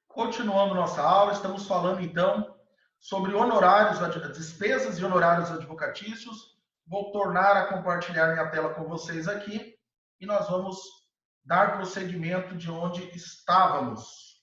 Continuando nossa aula, estamos falando então sobre honorários, despesas e honorários advocatícios. Vou tornar a compartilhar minha tela com vocês aqui e nós vamos dar prosseguimento de onde estávamos.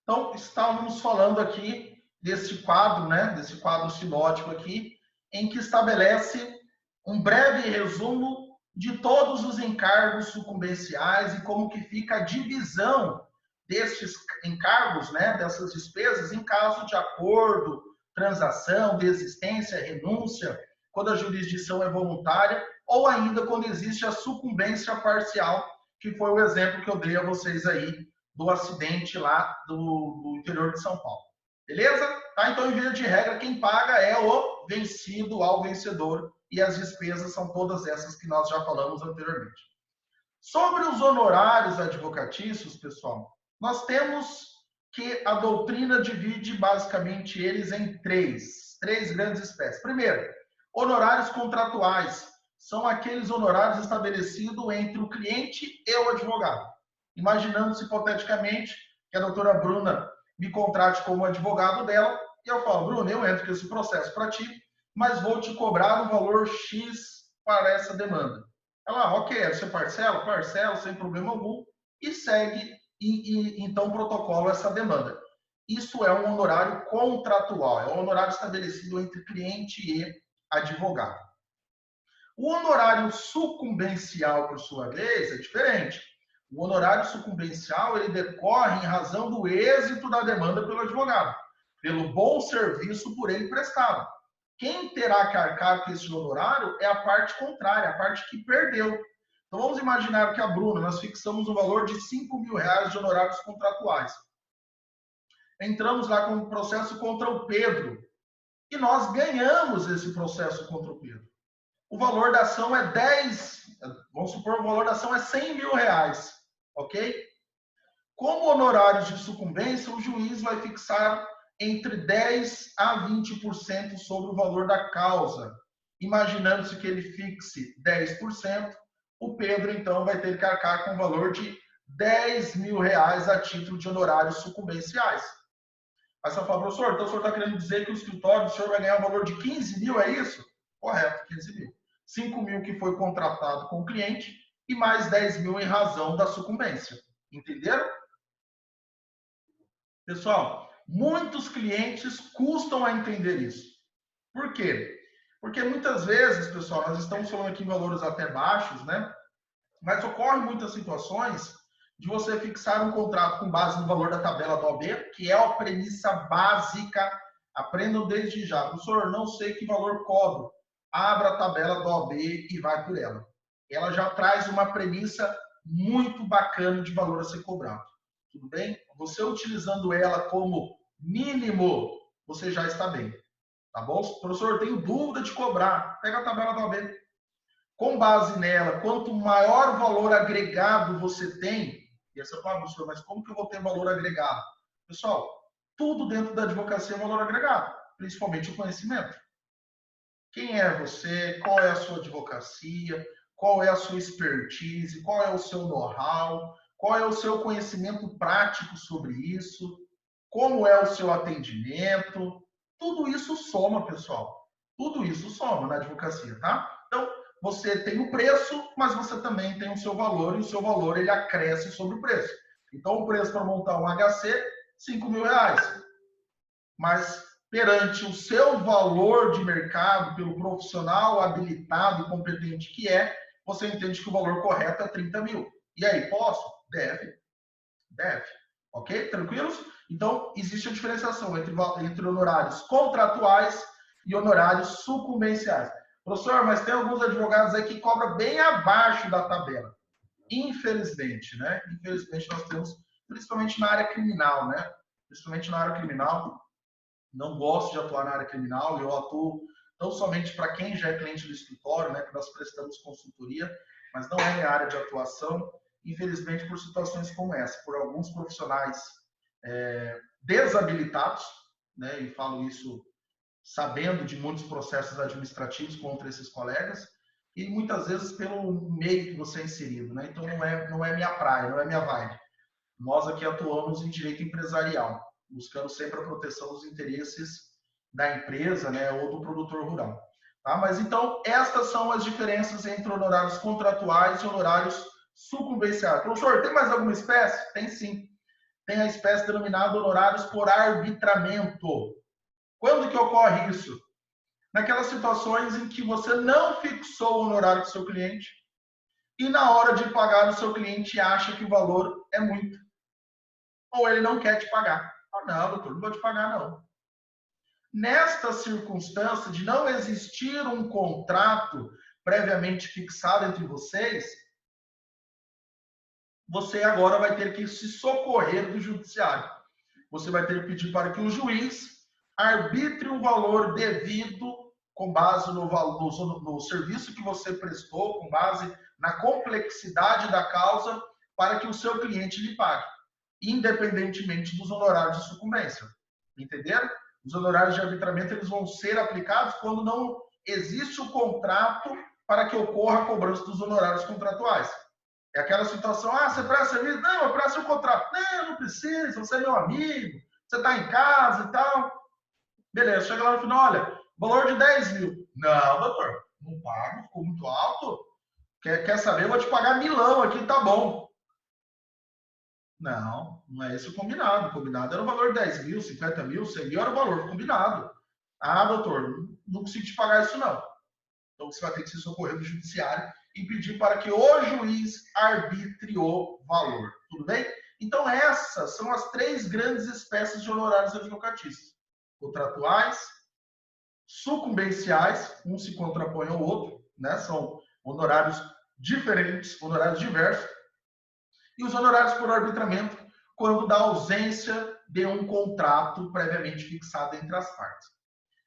Então, estávamos falando aqui desse quadro, né, desse quadro sinótico aqui, em que estabelece um breve resumo de todos os encargos sucumbenciais e como que fica a divisão destes encargos, né, dessas despesas, em caso de acordo, transação, desistência, renúncia, quando a jurisdição é voluntária, ou ainda quando existe a sucumbência parcial, que foi o exemplo que eu dei a vocês aí do acidente lá do interior de São Paulo. Beleza? Tá? Então, em via de regra, quem paga é o vencido ao vencedor, e as despesas são todas essas que nós já falamos anteriormente. Sobre os honorários advocatícios, pessoal, nós temos que a doutrina divide basicamente eles em três grandes espécies. Primeiro, honorários contratuais. São aqueles honorários estabelecidos entre o cliente e o advogado. Imaginando-se hipoteticamente que a doutora Bruna me contrate como advogado dela, e eu falo, Bruna, eu entro com esse processo para ti, mas vou te cobrar um valor X para essa demanda. Ela, ok, você parcela? Parcela, sem problema algum, e segue, então protocola essa demanda. Isso é um honorário contratual, é um honorário estabelecido entre cliente e advogado. O honorário sucumbencial, por sua vez, é diferente. O honorário sucumbencial ele decorre em razão do êxito da demanda pelo advogado, pelo bom serviço por ele prestado. Quem terá que arcar com esse honorário é a parte contrária, a parte que perdeu. Então vamos imaginar que a Bruna, nós fixamos um valor de R$ 5.000 de honorários contratuais. Entramos lá com um processo contra o Pedro e nós ganhamos esse processo contra o Pedro. O valor da ação é 10, vamos supor, o valor da ação é R$ 100.000, ok? Como honorários de sucumbência, o juiz vai fixar entre 10% a 20% sobre o valor da causa. Imaginando-se que ele fixe 10%, o Pedro, então, vai ter que arcar com o valor de R$ 10.000 a título de honorários sucumbenciais. Aí você fala, professor, então o senhor está querendo dizer que o escritório do senhor vai ganhar um valor de 15 mil, é isso? Correto, 15 mil. 5 mil que foi contratado com o cliente e mais 10 mil em razão da sucumbência. Entenderam? Pessoal, muitos clientes custam a entender isso. Por quê? Porque muitas vezes, pessoal, nós estamos falando aqui em valores até baixos, né? Mas ocorrem muitas situações de você fixar um contrato com base no valor da tabela do OAB, que é a premissa básica. Aprendam desde já. Professor, não sei que valor cobro. Abra a tabela do OAB e vai por ela. Ela já traz uma premissa muito bacana de valor a ser cobrado. Tudo bem? Você utilizando ela como mínimo, você já está bem. Tá bom? Professor, eu tenho dúvida de cobrar. Pega a tabela do OAB. Com base nela, quanto maior valor agregado você tem, e essa fala, professor, mas como que eu vou ter valor agregado? Pessoal, tudo dentro da advocacia é valor agregado, principalmente o conhecimento. Quem é você? Qual é a sua advocacia? Qual é a sua expertise? Qual é o seu know-how? Qual é o seu conhecimento prático sobre isso? Como é o seu atendimento? Tudo isso soma, pessoal. Tudo isso soma na advocacia, tá? Então, você tem o preço, mas você também tem o seu valor, e o seu valor ele acresce sobre o preço. Então, o preço para montar um HC, R$ 5.000. Mas perante o seu valor de mercado, pelo profissional habilitado e competente que é, você entende que o valor correto é 30 mil. E aí, posso? Deve. Deve. Ok? Tranquilos? Então, existe a diferenciação entre honorários contratuais e honorários sucumbenciais. Professor, mas tem alguns advogados aí que cobram bem abaixo da tabela. Infelizmente, né? Infelizmente nós temos, principalmente na área criminal, né? Principalmente na área criminal. Não gosto de atuar na área criminal, eu atuo não somente para quem já é cliente do escritório, né? Que nós prestamos consultoria, mas não é minha área de atuação. Infelizmente, por situações como essa, por alguns profissionais desabilitados, né? E falo isso sabendo de muitos processos administrativos contra esses colegas, e muitas vezes pelo meio que você é inserido, né? Então não é minha praia, não é minha vibe. Nós aqui atuamos em direito empresarial, buscando sempre a proteção dos interesses da empresa, né, ou do produtor rural. Tá? Mas então, estas são as diferenças entre honorários contratuais e honorários sucumbenciais. Professor, tem mais alguma espécie? Tem sim. Tem a espécie denominada honorários por arbitramento. Quando que ocorre isso? Naquelas situações em que você não fixou o honorário do seu cliente e na hora de pagar o seu cliente acha que o valor é muito. Ou ele não quer te pagar. Ah, não, doutor, não vou te pagar, não. Nesta circunstância de não existir um contrato previamente fixado entre vocês, você agora vai ter que se socorrer do judiciário. Você vai ter que pedir para que o juiz arbitre um valor devido com base no serviço que você prestou, com base na complexidade da causa, para que o seu cliente lhe pague, independentemente dos honorários de sucumbência. Entenderam? Os honorários de arbitramento eles vão ser aplicados quando não existe o contrato para que ocorra a cobrança dos honorários contratuais. É aquela situação, ah, você presta serviço? Não, eu presto o contrato. Não, não precisa, você é meu amigo, você está em casa e tal. Beleza, chega lá no final, olha, valor de 10 mil. Não, doutor, não pago, ficou muito alto. Quer saber? Eu vou te pagar milão aqui, tá bom. Não, não é esse o combinado. O combinado era o valor de 10 mil, 50 mil, 100 mil era o valor combinado. Ah, doutor, não consigo te pagar isso não. Então você vai ter que se socorrer do judiciário e pedir para que o juiz arbitre o valor. Tudo bem? Então essas são as três grandes espécies de honorários advocatícios. Contratuais, sucumbenciais, um se contrapõe ao outro, né? São honorários diferentes, honorários diversos, e os honorários por arbitramento, quando da ausência de um contrato previamente fixado entre as partes.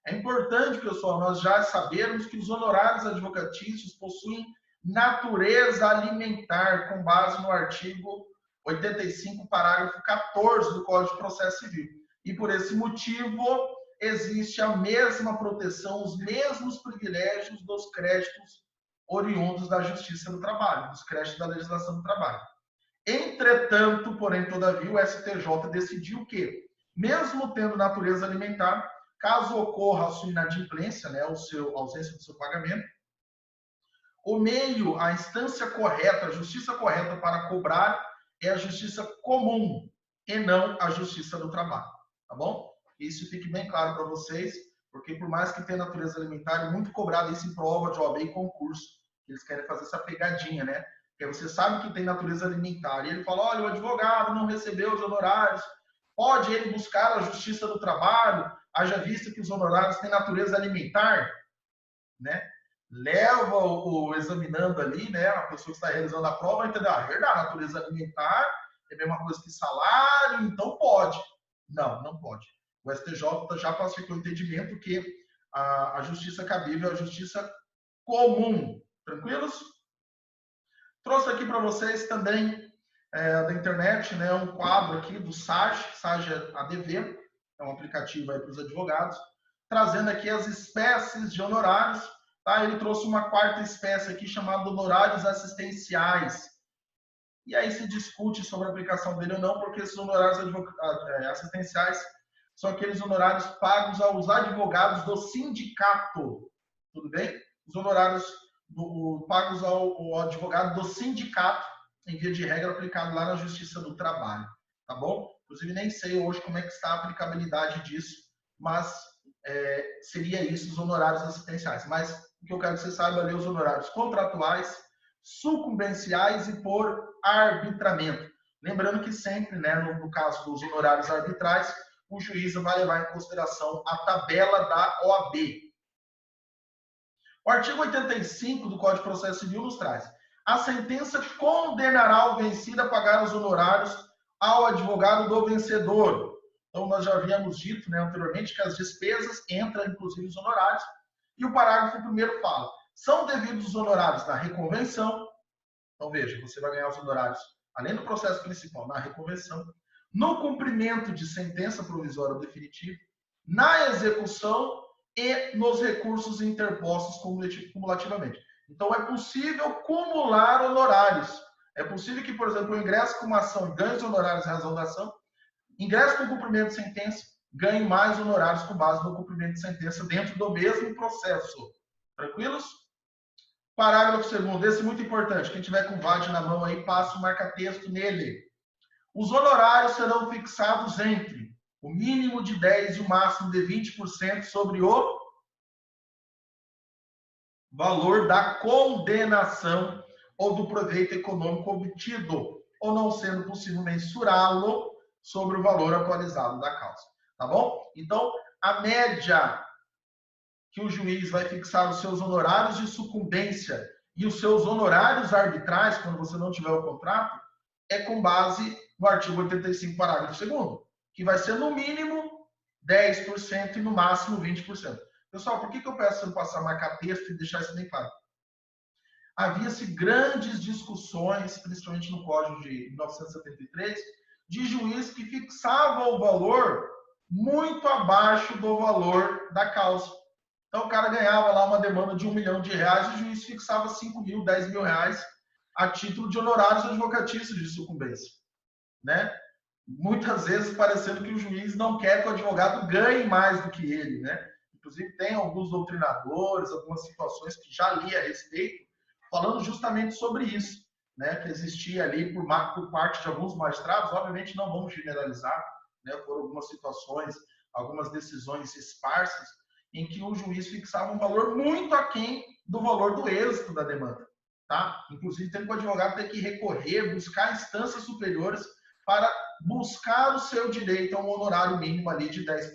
É importante, pessoal, nós já sabermos que os honorários advocatícios possuem natureza alimentar, com base no artigo 85, parágrafo 14 do Código de Processo Civil. E por esse motivo, existe a mesma proteção, os mesmos privilégios dos créditos oriundos da Justiça do Trabalho, dos créditos da legislação do trabalho. Entretanto, porém, todavia, o STJ decidiu que, mesmo tendo natureza alimentar, caso ocorra a sua inadimplência, né, a ausência do seu pagamento, o meio, a instância correta, a justiça correta para cobrar é a justiça comum e não a justiça do trabalho, tá bom? Isso fique bem claro para vocês, porque por mais que tenha natureza alimentar, é muito cobrado isso em prova de OAB e concurso, eles querem fazer essa pegadinha, né? Porque você sabe que tem natureza alimentar, e ele fala, olha, o advogado não recebeu os honorários, pode ele buscar a justiça do trabalho, haja vista que os honorários têm natureza alimentar, né? Leva o examinando ali, né? A pessoa que está realizando a prova, entendeu? Ah, é verdade, a natureza alimentar é a mesma coisa que salário, então pode. Não, não pode. O STJ já classificou o entendimento que a justiça cabível é a justiça comum. Tranquilos? Trouxe aqui para vocês também da internet, né, um quadro aqui do SAGE ADV, é um aplicativo aí para os advogados, trazendo aqui as espécies de honorários. Tá? Ele trouxe uma quarta espécie aqui chamada honorários assistenciais. E aí se discute sobre a aplicação dele ou não, porque esses honorários assistenciais são aqueles honorários pagos aos advogados do sindicato. Tudo bem? Os honorários pagos ao advogado do sindicato, em via de regra, aplicado lá na Justiça do Trabalho. Tá bom? Inclusive, nem sei hoje como é que está a aplicabilidade disso, mas seria isso, os honorários assistenciais. Mas o que eu quero que você saiba ali, os honorários contratuais, sucumbenciais e por arbitramento. Lembrando que sempre, né, no caso dos honorários arbitrais, o juiz vai levar em consideração a tabela da OAB. O artigo 85 do Código de Processo Civil nos traz: a sentença condenará o vencido a pagar os honorários ao advogado do vencedor. Então, nós já havíamos dito, né, anteriormente que as despesas entram, inclusive, os honorários. E o parágrafo 1º fala: são devidos os honorários na reconvenção. Então, veja, você vai ganhar os honorários, além do processo principal, na reconvenção, no cumprimento de sentença provisória ou definitiva, na execução e nos recursos interpostos cumulativamente. Então, é possível cumular honorários. É possível que, por exemplo, eu ingresse com uma ação e ganhe os honorários em razão da ação, ingresso com cumprimento de sentença, ganhe mais honorários com base no cumprimento de sentença dentro do mesmo processo. Tranquilos? Parágrafo 2º, esse é muito importante. Quem tiver com o VAD na mão aí, passa o marca-texto nele. Os honorários serão fixados entre o mínimo de 10% e o máximo de 20% sobre o valor da condenação ou do proveito econômico obtido, ou não sendo possível mensurá-lo sobre o valor atualizado da causa. Tá bom? Então, a média que o juiz vai fixar os seus honorários de sucumbência e os seus honorários arbitrais, quando você não tiver o contrato, é com base no artigo 85, parágrafo 2º, que vai ser no mínimo 10% e no máximo 20%. Pessoal, por que eu peço para passar marcar texto e deixar isso bem claro? Havia-se grandes discussões, principalmente no Código de 1973, de juiz que fixava o valor muito abaixo do valor da causa. Então, o cara ganhava lá uma demanda de R$1 milhão e o juiz fixava 5 mil, 10 mil reais a título de honorários advocatícios de sucumbência, né? Muitas vezes parecendo que o juiz não quer que o advogado ganhe mais do que ele, né? Inclusive, tem alguns doutrinadores, algumas situações que já li a respeito, falando justamente sobre isso, né? Que existia ali por parte de alguns magistrados, obviamente não vamos generalizar, né? Foram algumas situações, algumas decisões esparsas, em que o juiz fixava um valor muito aquém do valor do êxito da demanda, tá? Inclusive, tem que o advogado ter que recorrer, buscar instâncias superiores para buscar o seu direito a um honorário mínimo ali de 10%.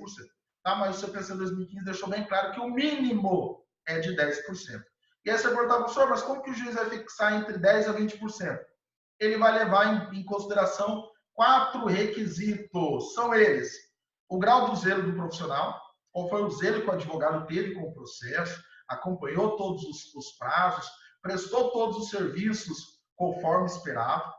Tá? Mas o CPC 2015 deixou bem claro que o mínimo é de 10%. E aí você pergunta, professor, mas como que o juiz vai fixar entre 10% a 20%? Ele vai levar em consideração 4 requisitos. São eles: o grau do zelo do profissional, qual foi o zelo que o advogado teve com o processo, acompanhou todos os prazos, prestou todos os serviços conforme esperado.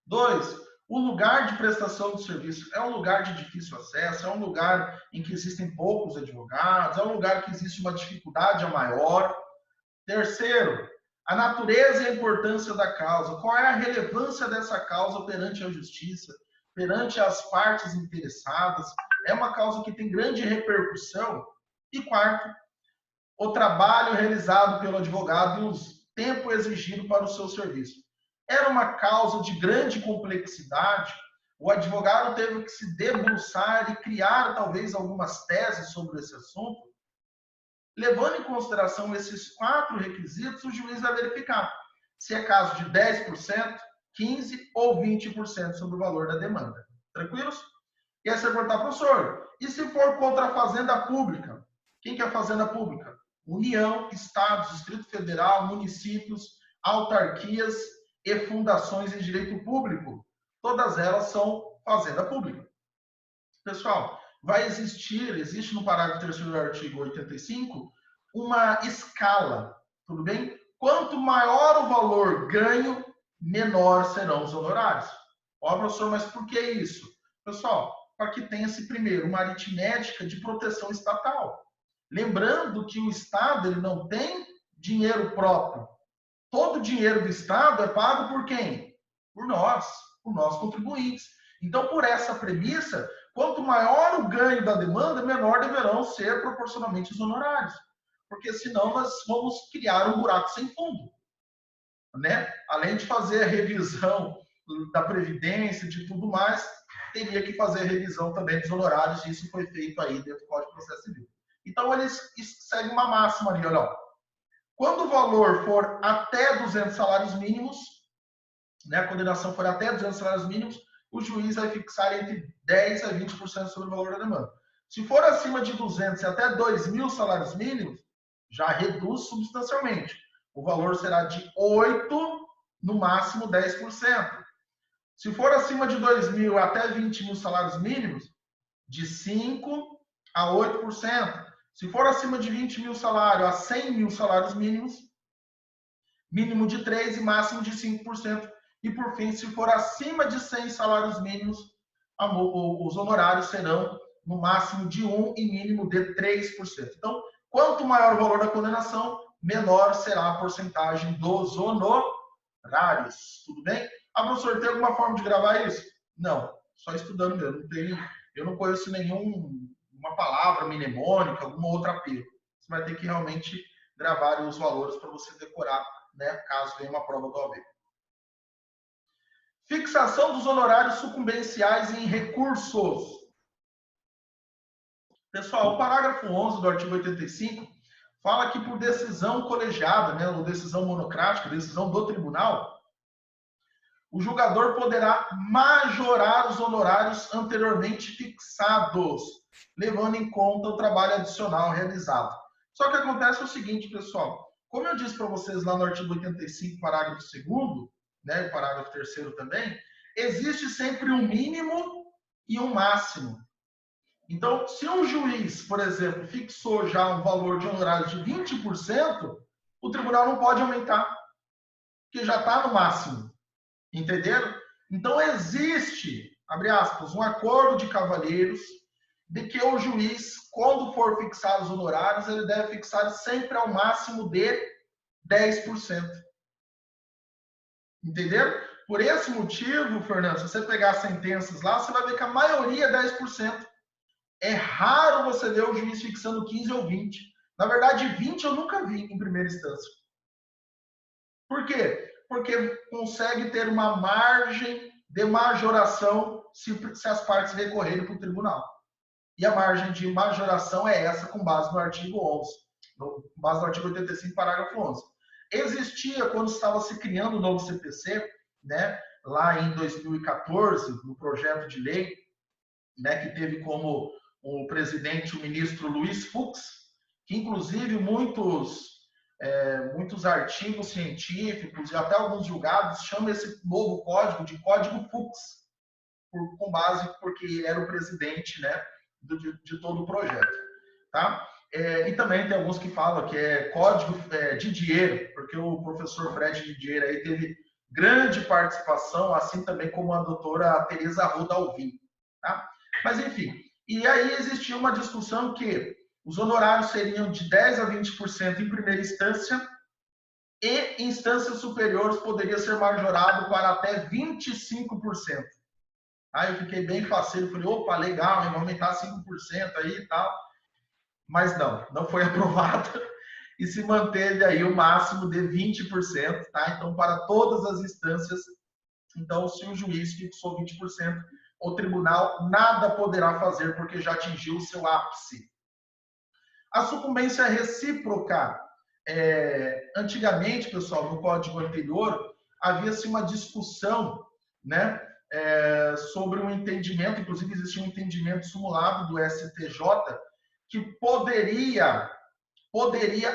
2, o lugar de prestação do serviço é um lugar de difícil acesso, é um lugar em que existem poucos advogados, é um lugar que existe uma dificuldade maior. Terceiro, a natureza e a importância da causa. Qual é a relevância dessa causa perante a justiça, perante as partes interessadas? É uma causa que tem grande repercussão. E quarto, o trabalho realizado pelo advogado e o tempo exigido para o seu serviço. Era uma causa de grande complexidade, o advogado teve que se debruçar e criar talvez algumas teses sobre esse assunto. Levando em consideração esses 4 requisitos, o juiz vai verificar se é caso de 10%, 15% ou 20% sobre o valor da demanda. Tranquilos? E aí você perguntar, professor, e se for contra a fazenda pública? Quem que é a fazenda pública? União, estados, Distrito Federal, municípios, autarquias e fundações em direito público. Todas elas são fazenda pública. Pessoal, existe no parágrafo 3º do artigo 85 uma escala, tudo bem? Quanto maior o valor ganho, menor serão os honorários. Ó, professor, mas por que isso? Pessoal, para que tenha-se primeiro uma aritmética de proteção estatal. Lembrando que o Estado ele não tem dinheiro próprio. Todo o dinheiro do Estado é pago por quem? Por nós contribuintes. Então, por essa premissa, quanto maior o ganho da demanda, menor deverão ser proporcionalmente os honorários. Porque senão nós vamos criar um buraco sem fundo. Né? Além de fazer a revisão da Previdência e de tudo mais, teria que fazer a revisão também dos honorários, e isso foi feito aí dentro do Código de Processo Civil. Então, eles seguem uma máxima ali, olha, ó. Quando o valor for até 200 salários mínimos, né, a condenação for até 200 salários mínimos, o juiz vai fixar entre 10% a 20% sobre o valor da demanda. Se for acima de 200 e até 2.000 salários mínimos, já reduz substancialmente. O valor será de 8%, no máximo 10%. Se for acima de 2.000 até 20.000 salários mínimos, de 5% a 8%. Se for acima de 20.000 salários a 100.000 salários mínimos, mínimo de 3% e máximo de 5%. E, por fim, se for acima de 100 salários mínimos, os honorários serão no máximo de 1% e mínimo de 3%. Então, quanto maior o valor da condenação, menor será a porcentagem dos honorários. honorários, tudo bem? Ah, professor, tem alguma forma de gravar isso? Não, só estudando mesmo. Eu não conheço nenhuma palavra mnemônica, alguma outra apelo. Você vai ter que realmente gravar os valores para você decorar, né, caso venha uma prova do OAB. Fixação dos honorários sucumbenciais em recursos. Pessoal, o parágrafo 11 do artigo 85 fala que por decisão colegiada, né, ou decisão monocrática, decisão do tribunal, o julgador poderá majorar os honorários anteriormente fixados, levando em conta o trabalho adicional realizado. Só que acontece o seguinte, pessoal, como eu disse para vocês lá no artigo 85, parágrafo 2º, né, o parágrafo 3º também, existe sempre um mínimo e um máximo. Então, se um juiz, por exemplo, fixou já um valor de honorário de 20%, o tribunal não pode aumentar, porque já está no máximo. Entenderam? Então, existe, abre aspas, um acordo de cavalheiros de que o juiz, quando for fixar os honorários, ele deve fixar sempre ao máximo de 10%. Entenderam? Por esse motivo, Fernando, se você pegar as sentenças lá, você vai ver que a maioria é 10%. É raro você ver o juiz fixando 15 ou 20. Na verdade, 20 eu nunca vi em primeira instância. Por quê? Porque consegue ter uma margem de majoração se as partes recorrerem para o tribunal. E a margem de majoração é essa com base no artigo 11, com base no artigo 85, parágrafo 11. Existia, quando estava se criando o novo CPC, né, lá em 2014, no projeto de lei, né, que teve como o presidente o ministro Luiz Fux, que inclusive muitos artigos científicos e até alguns julgados chamam esse novo código de Código Fux, com base porque ele era o presidente, né, de todo o projeto. Tá? E também tem alguns que falam que é Código Didier, porque o professor Fred Didier aí teve grande participação, assim também como a doutora Teresa Arruda Alvim. Tá? Mas, enfim, e aí existia uma discussão que os honorários seriam de 10% a 20% em primeira instância e instâncias superiores poderia ser majorado para até 25%. Aí eu fiquei bem faceiro, falei, opa, legal, vamos aumentar 5% aí e tal. Mas não foi aprovado e se manteve aí o máximo de 20%, tá? Então, para todas as instâncias, então, se o juiz fixou 20%, o tribunal nada poderá fazer porque já atingiu o seu ápice. A sucumbência recíproca. Antigamente, pessoal, no código anterior, havia-se uma discussão, né, sobre um entendimento, inclusive existia um entendimento simulado do STJ, que poderia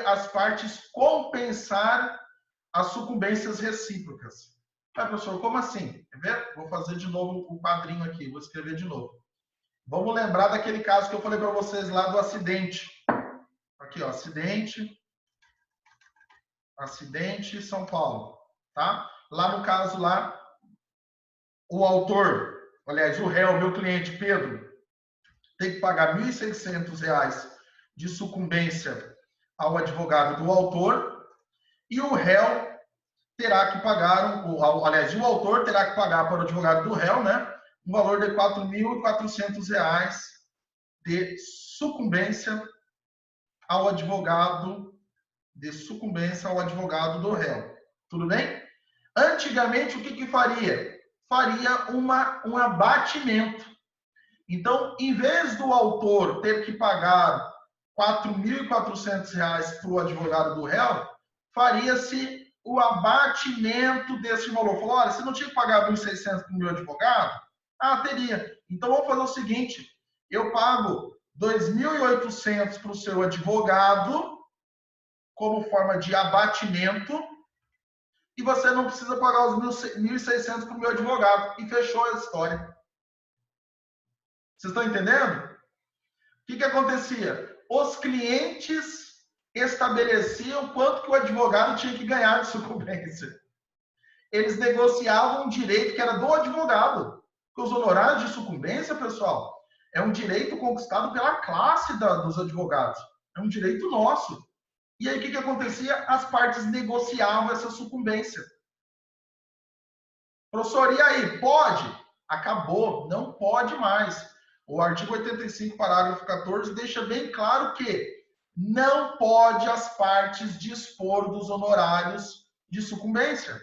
as partes compensar as sucumbências recíprocas. Ah, professor, como assim? Quer ver? Vou fazer de novo o quadrinho aqui, vou escrever de novo. Vamos lembrar daquele caso que eu falei para vocês lá do acidente. Aqui, ó, acidente, São Paulo, tá? Lá no caso lá, o autor, aliás, o réu, meu cliente Pedro, tem que pagar R$ 1.600 de sucumbência ao advogado do autor e o réu terá que pagar, aliás, o autor terá que pagar para o advogado do réu, né, um valor de R$ 4.400 de sucumbência ao advogado do réu. Tudo bem? Antigamente, o que faria? Faria um abatimento. Então, em vez do autor ter que pagar R$ 4.400 para o advogado do réu, faria-se o abatimento desse valor. Falou, olha, você não tinha que pagar 1.600 para o meu advogado? Ah, teria. Então, vamos fazer o seguinte, eu pago 2.800 para o seu advogado, como forma de abatimento, e você não precisa pagar os 1.600 para o meu advogado. E fechou a história. Vocês estão entendendo? O que acontecia? Os clientes estabeleciam quanto que o advogado tinha que ganhar de sucumbência. Eles negociavam um direito que era do advogado. Porque os honorários de sucumbência, pessoal, é um direito conquistado pela classe dos advogados. É um direito nosso. E aí, o que acontecia? As partes negociavam essa sucumbência. Professor, e aí, pode? Acabou, não pode mais. O artigo 85, parágrafo 14, deixa bem claro que não pode as partes dispor dos honorários de sucumbência.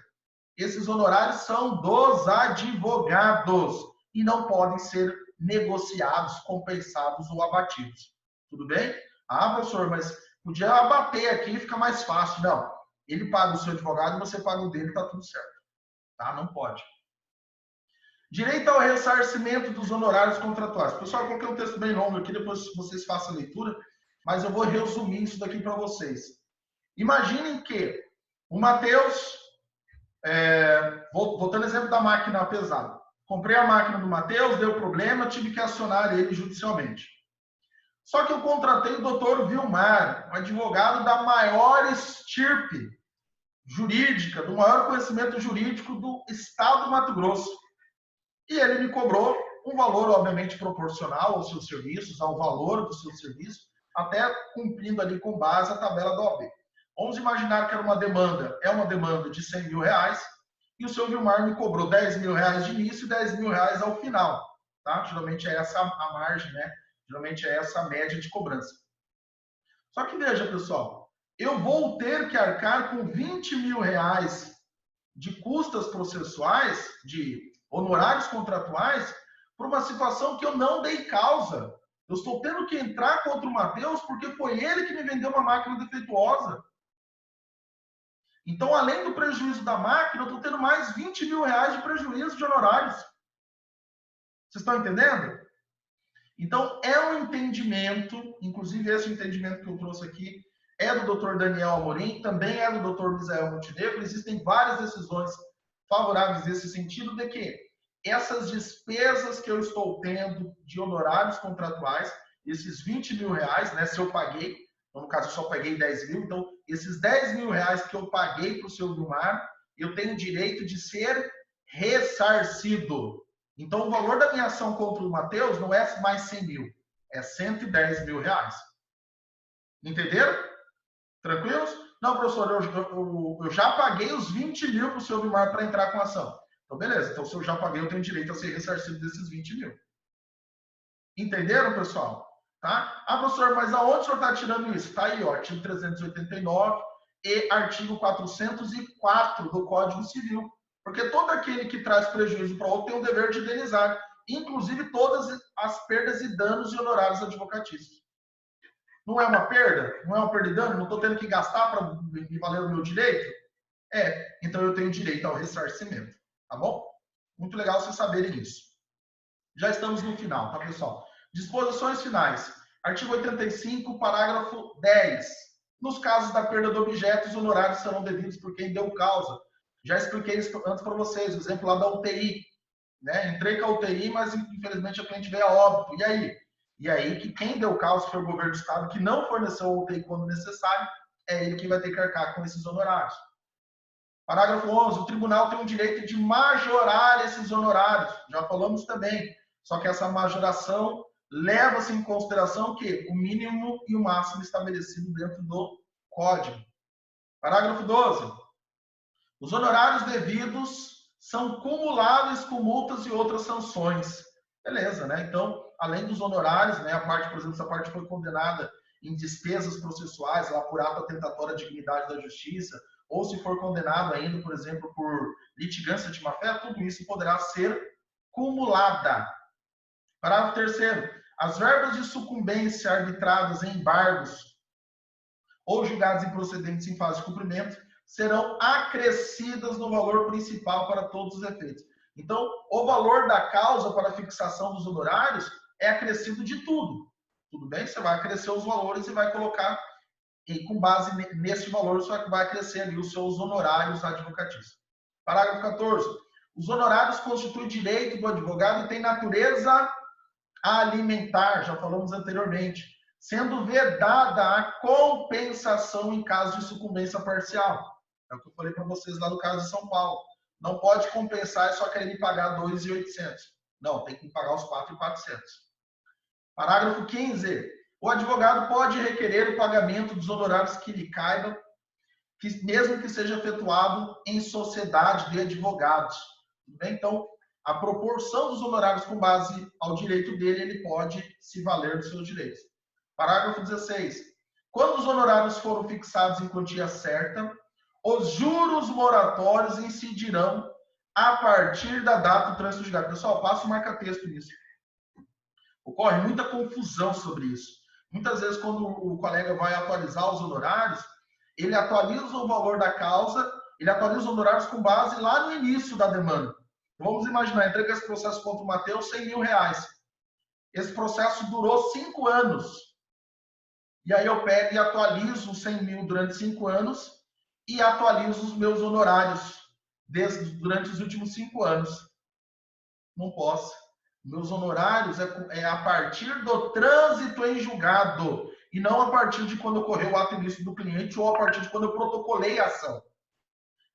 Esses honorários são dos advogados e não podem ser negociados, compensados ou abatidos. Tudo bem? Ah, professor, mas podia abater aqui e fica mais fácil. Não, ele paga o seu advogado e você paga o dele, tá tudo certo. Tá? Não pode. Direito ao ressarcimento dos honorários contratuais. Pessoal, eu coloquei um texto bem longo aqui, depois vocês façam a leitura, mas eu vou resumir isso daqui para vocês. Imaginem que o Matheus, voltando ao exemplo da máquina pesada. Comprei a máquina do Matheus, deu problema, tive que acionar ele judicialmente. Só que eu contratei o doutor Vilmar, um advogado da maior estirpe jurídica, do maior conhecimento jurídico do estado do Mato Grosso. E ele me cobrou um valor, obviamente, proporcional aos seus serviços, ao valor do seu serviço, até cumprindo ali com base a tabela da OAB. Vamos imaginar que era uma demanda de 100 mil reais, e o seu Vilmar me cobrou 10 mil reais de início e 10 mil reais ao final. Tá? Geralmente é essa a margem, né? Geralmente é essa a média de cobrança. Só que veja, pessoal, eu vou ter que arcar com 20 mil reais de custas processuais, de honorários contratuais, por uma situação que eu não dei causa. Eu estou tendo que entrar contra o Matheus porque foi ele que me vendeu uma máquina defeituosa. Então, além do prejuízo da máquina, eu estou tendo mais 20 mil reais de prejuízo de honorários. Vocês estão entendendo? Então, é um entendimento, inclusive esse entendimento que eu trouxe aqui, é do Dr. Daniel Amorim, também é do Dr. Misael Montenegro. Existem várias decisões favoráveis nesse sentido de que essas despesas que eu estou tendo de honorários contratuais, esses 20 mil reais, né, se eu paguei, no caso eu só paguei 10 mil, então esses 10 mil reais que eu paguei para o seu Vilmar, eu tenho direito de ser ressarcido. Então o valor da minha ação contra o Matheus não é mais 100 mil, é 110 mil reais. Entenderam? Tranquilos? Não, professor, eu já paguei os 20 mil para o seu Vilmar para entrar com a ação. Então, beleza. Então, se eu já paguei, eu tenho direito a ser ressarcido desses 20 mil. Entenderam, pessoal? Tá? Ah, professor, mas aonde o senhor está tirando isso? Está aí, ó, artigo 389 e artigo 404 do Código Civil. Porque todo aquele que traz prejuízo para outro tem o dever de indenizar, inclusive todas as perdas e danos e honorários advocatícios. Não é uma perda? Não é uma perda de dano? Não estou tendo que gastar para me valer o meu direito? Então eu tenho direito ao ressarcimento. Tá bom? Muito legal vocês saberem isso. Já estamos no final, tá, pessoal? Disposições finais. Artigo 85, parágrafo 10. Nos casos da perda do objeto, os honorários serão devidos por quem deu causa. Já expliquei isso antes para vocês. O exemplo lá da UTI. Né? Entrei com a UTI, mas infelizmente a cliente veio a óbito. E aí? E aí que quem deu causa foi o governo do estado, que não forneceu a UTI quando necessário, é ele que vai ter que arcar com esses honorários. Parágrafo 11. O tribunal tem o direito de majorar esses honorários. Já falamos também. Só que essa majoração leva-se em consideração que o mínimo e o máximo estabelecido dentro do Código. Parágrafo 12. Os honorários devidos são cumuláveis com multas e outras sanções. Beleza, né? Então, além dos honorários, né, a parte, por exemplo, se a parte foi condenada em despesas processuais, lá por ato atentatório à dignidade da justiça, ou se for condenado ainda, por exemplo, por litigância de má-fé, tudo isso poderá ser cumulada. Parágrafo 3º. As verbas de sucumbência arbitradas em embargos ou julgadas improcedentes em fase de cumprimento serão acrescidas no valor principal para todos os efeitos. Então, o valor da causa para a fixação dos honorários é acrescido de tudo. Tudo bem? Você vai acrescer os valores e vai colocar, e com base nesse valor, você vai acrescer ali os seus honorários advocatícios. Parágrafo 14. Os honorários constituem direito do advogado e têm natureza alimentar, já falamos anteriormente, sendo vedada a compensação em caso de sucumbência parcial. É o que eu falei para vocês lá no caso de São Paulo. Não pode compensar e só querer me pagar 2.800. Não, tem que me pagar os 4.400. Parágrafo 15. O advogado pode requerer o pagamento dos honorários que lhe caibam, mesmo que seja efetuado em sociedade de advogados. Tudo bem? Então, a proporção dos honorários com base ao direito dele, ele pode se valer dos seus direitos. Parágrafo 16. Quando os honorários foram fixados em quantia certa, os juros moratórios incidirão a partir da data do trânsito julgado. Pessoal, passo marca-texto nisso. Ocorre muita confusão sobre isso. Muitas vezes, quando o colega vai atualizar os honorários, ele atualiza o valor da causa, ele atualiza os honorários com base lá no início da demanda. Vamos imaginar, entrega esse processo contra o Matheus, 100 mil reais. Esse processo durou 5 anos. E aí eu pego e atualizo os 100 mil durante 5 anos e atualizo os meus honorários durante os últimos 5 anos. Não posso. Meus honorários é a partir do trânsito em julgado e não a partir de quando ocorreu o ato ilícito do cliente ou a partir de quando eu protocolei a ação.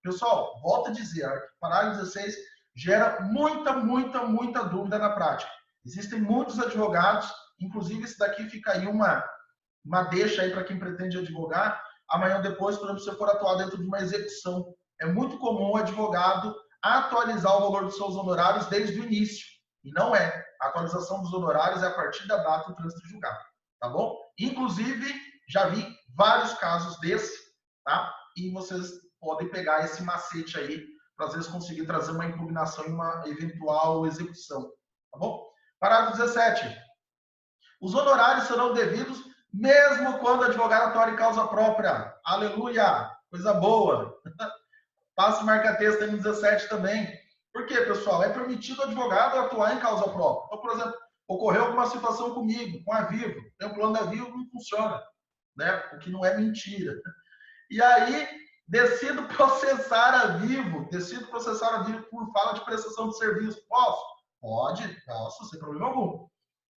Pessoal, volto a dizer, parágrafo 16 gera muita dúvida na prática. Existem muitos advogados, inclusive esse daqui fica aí uma deixa aí para quem pretende advogar, amanhã ou depois, por exemplo, se você for atuar dentro de uma execução. É muito comum o advogado atualizar o valor dos seus honorários desde o início. E não é. A atualização dos honorários é a partir da data do trânsito julgado. Tá bom? Inclusive, já vi vários casos desse, tá? E vocês podem pegar esse macete aí para, às vezes, conseguir trazer uma impugnação em uma eventual execução. Tá bom? Parágrafo 17. Os honorários serão devidos mesmo quando o advogado atuar em causa própria. Aleluia! Coisa boa! Passo marca-texto no 17 também. Por quê, pessoal? É permitido o advogado atuar em causa própria. Então, por exemplo, ocorreu alguma situação comigo, com a Vivo. Tem um plano da Vivo que não funciona, né? O que não é mentira. E aí, decido processar a Vivo por falta de prestação de serviço. Posso? Pode, posso, sem problema algum.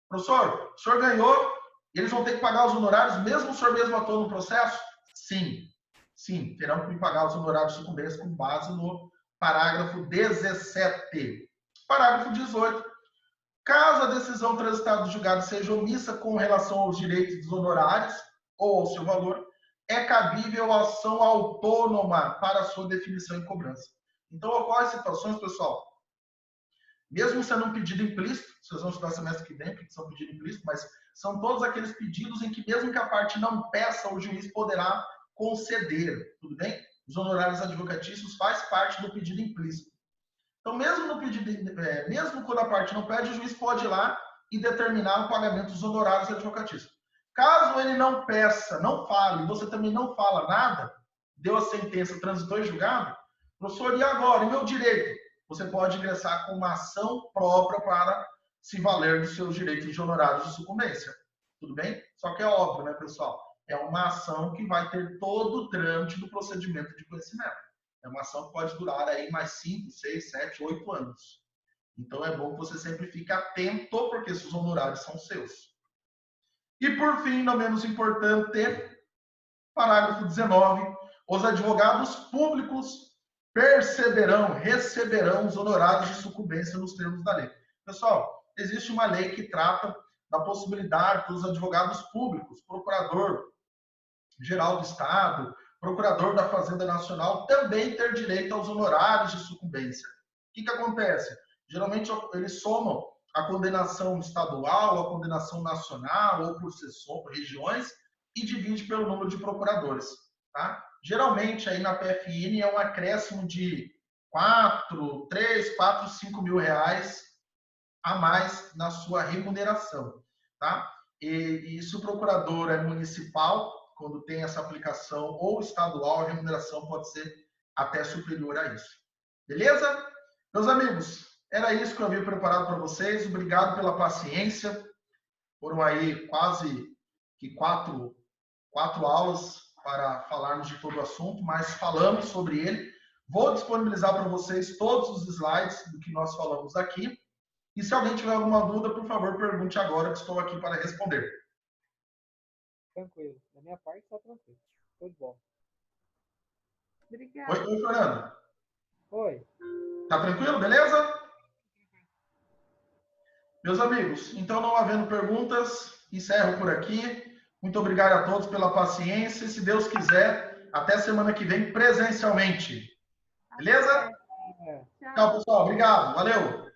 Professor, o senhor ganhou e eles vão ter que pagar os honorários, mesmo o senhor mesmo atuando no processo? Sim. Sim, terão que me pagar os honorários de sucumbência com base no parágrafo 17. Parágrafo 18. Caso a decisão transitada do julgado seja omissa com relação aos direitos dos honorários ou ao seu valor, é cabível a ação autônoma para sua definição e cobrança. Então, ocorrem situações, pessoal, mesmo sendo um pedido implícito, vocês vão estudar semestre que vem, porque são pedido implícito, mas são todos aqueles pedidos em que, mesmo que a parte não peça, o juiz poderá conceder, tudo bem? Os honorários advocatícios faz parte do pedido implícito. Então, mesmo no pedido, mesmo quando a parte não pede, o juiz pode ir lá e determinar o pagamento dos honorários advocatícios. Caso ele não peça, não fale, você também não fala nada, deu a sentença, transitou em julgado, professor, e agora? E meu direito? Você pode ingressar com uma ação própria para se valer dos seus direitos de honorários de sucumbência. Tudo bem? Só que é óbvio, né, pessoal? É uma ação que vai ter todo o trâmite do procedimento de conhecimento. É uma ação que pode durar aí mais 5, 6, 7, 8 anos. Então é bom que você sempre fique atento, porque esses honorários são seus. E por fim, não menos importante, parágrafo 19, os advogados públicos receberão os honorários de sucumbência nos termos da lei. Pessoal, existe uma lei que trata da possibilidade dos advogados públicos, procurador-geral do Estado, procurador da Fazenda Nacional, também ter direito aos honorários de sucumbência. O que acontece? Geralmente eles somam a condenação estadual, a condenação nacional, ou por regiões, e divide pelo número de procuradores. Tá? Geralmente, aí na PFN é um acréscimo de 3, 4, 5 mil reais a mais na sua remuneração. Tá? E se o procurador é municipal, quando tem essa aplicação, ou estadual, a remuneração pode ser até superior a isso. Beleza? Meus amigos, era isso que eu havia preparado para vocês. Obrigado pela paciência. Foram aí quase que quatro aulas para falarmos de todo o assunto, mas falamos sobre ele. Vou disponibilizar para vocês todos os slides do que nós falamos aqui. E se alguém tiver alguma dúvida, por favor, pergunte agora, que estou aqui para responder. Tranquilo. Da minha parte, está tranquilo. Tudo bom. Obrigada. Oi, Fernando. Oi. Tá tranquilo? Beleza? Meus amigos, então, não havendo perguntas, encerro por aqui. Muito obrigado a todos pela paciência. E, se Deus quiser, até semana que vem presencialmente. Beleza? É. Tchau, pessoal. Obrigado. Valeu.